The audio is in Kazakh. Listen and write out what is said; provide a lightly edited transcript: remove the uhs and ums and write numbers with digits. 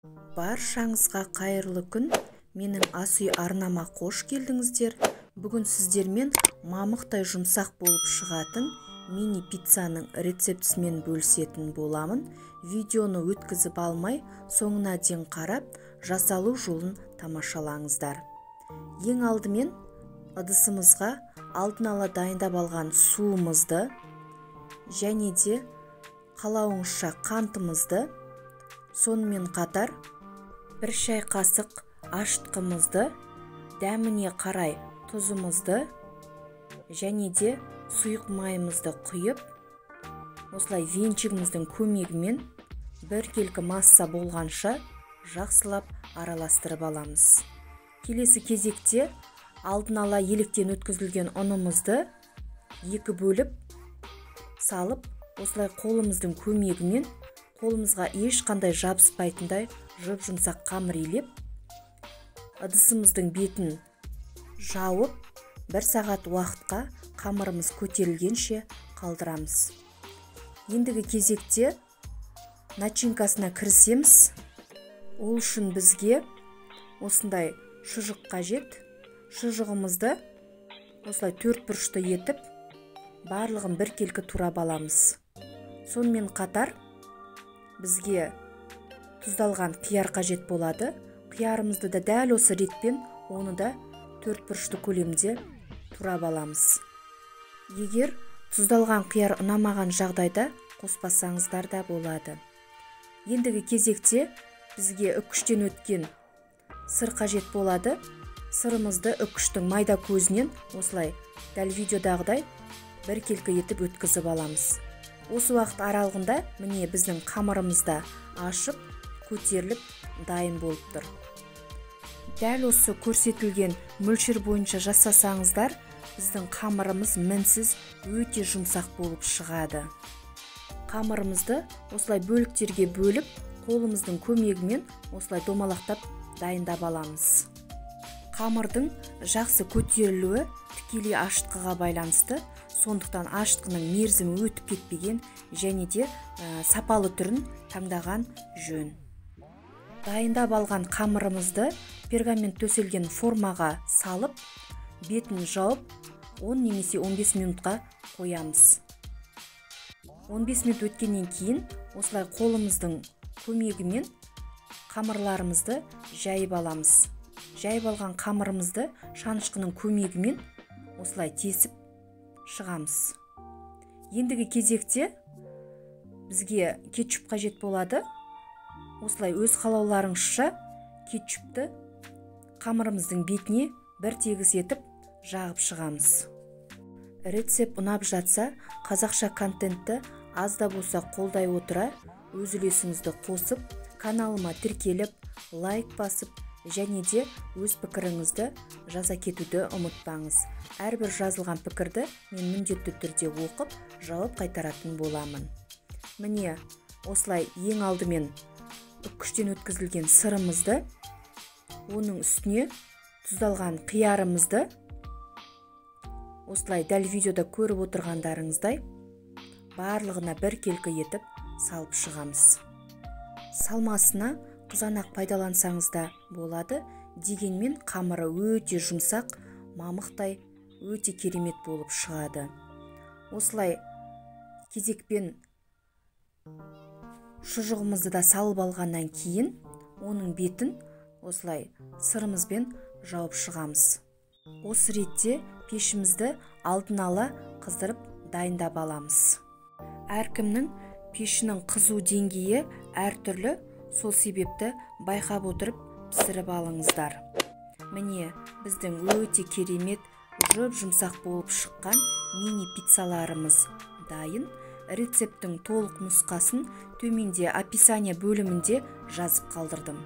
Баршаңызға қайырлы күн. Менің ас үй арнама қош келдіңіздер. Бүгін сіздермен мамықтай жұмсақ болып шығатын мини пиццаның рецептісімен бөлісетін боламын. Видеоны өткізіп алмай, соңына дейін қарап, жасалу жолын тамашалаңыздар. Ең алдымен ыдысымызға алдын ала дайындап алған суымызды және де қалауыңызша қантымызды, сонымен қатар бір шай қасық ашытқымызды, дәміне қарай тұзымызды және де сұйық майымызды құйып, осылай венчигіміздің көмегімен біркелкі масса болғанша жақсылап араластырып аламыз. Келесі кезекте алдын ала електен өткізілген ұнымызды екі бөліп салып, осылай қолымыздың көмегімен қолымызға ешқандай жабыспайтындай жұп-жұмсақ қамыр илеп, ыдысымыздың бетін жауып, 1 сағат уақытқа қамырымыз көтерілгенше қалдырамыз. Ендігі кезекте начинкасына кірісеміз. Ол үшін бізге осындай шұжық қажет. Шұжығымызды осылай 4 бұрышты етіп, барлығын біркелкі турап аламыз. Сонымен қатар бізге тұздалған қияр қажет болады. Қиярымызды да дәл осы ретпен оны да 4 бұрышты көлемде турап аламыз. Егер тұздалған қияр ұнамаған жағдайда қоспасаңыздар да болады. Ендігі кезекте бізге үккіштен өткен сыр қажет болады. Сырымызды үккіштің майда көзінен осылай дәл видеодағыдай біркелкі етіп өткізіп аламыз. Осы уақыт аралығында міне біздің қамырымызда ашып, көтеріліп, дайын болып тұр. Дәл осы көрсетілген мөлшер бойынша жасасаңыздар, біздің қамырымыз мінсіз өте жұмсақ болып шығады. Қамырымызды осылай бөліктерге бөліп, қолымыздың көмегімен осылай домалақтап дайындап аламыз. Қамырдың жақсы көтерілуі тікелей ашытқыға байланысты, сондықтан ашытқының мерзімі өтіп кетпеген және де сапалы түрін таңдаған жөн. Дайындап алған қамырымызды пергамент төселген формаға салып, бетін жауып, 10 немесе 15 минутқа қоямыз. 15 минут өткеннен кейін осылай қолымыздың көмегімен қамырларымызды жайып аламыз. Жайып алған қамырымызды шанышқының көмегімен осылай тесіп шығамыз. Ендігі кезекте бізге кетчуп қажет болады. Осылай өз қалауларыңызша кетчупты қамырымыздың бетіне бір тегіс етіп жағып шығамыз. Рецепт ұнап жатса, қазақша контентті аз да болса қолдай отыра, өз үлесіңізді қосып, каналыма тіркеліп, лайк басып, және де өз пікіріңізді жаза кетуді ұмытпаңыз. Әрбір жазылған пікірді мен міндетті түрде оқып, жауап қайтаратын боламын. Міне, осылай ең алдымен үккіштен өткізілген сырымызды, оның үстіне тұздалған қиярымызды, осылай дәл видеода көріп отырғандарыңыздай, барлығына біркелкі етіп салып шығамыз. Салмасына қызанақ пайдалансаңыз да болады, дегенмен қамыры өте жұмсақ, мамықтай өте керемет болып шығады. Осылай кезекпен шұжығымызды да салып алғаннан кейін, оның бетін осылай сырымызбен жауып шығамыз. Осы ретте пешімізді алдын ала қыздырып дайындап аламыз. Әркімнің пешінің қызу деңгейі әртүрлі, сол себепті байқап отырып пісіріп алыңыздар. Міне біздің өте керемет жұп-жұмсақ болып шыққан мини пиццаларымыз дайын. Рецепттің толық нұсқасын төменде описание бөлімінде жазып қалдырдым.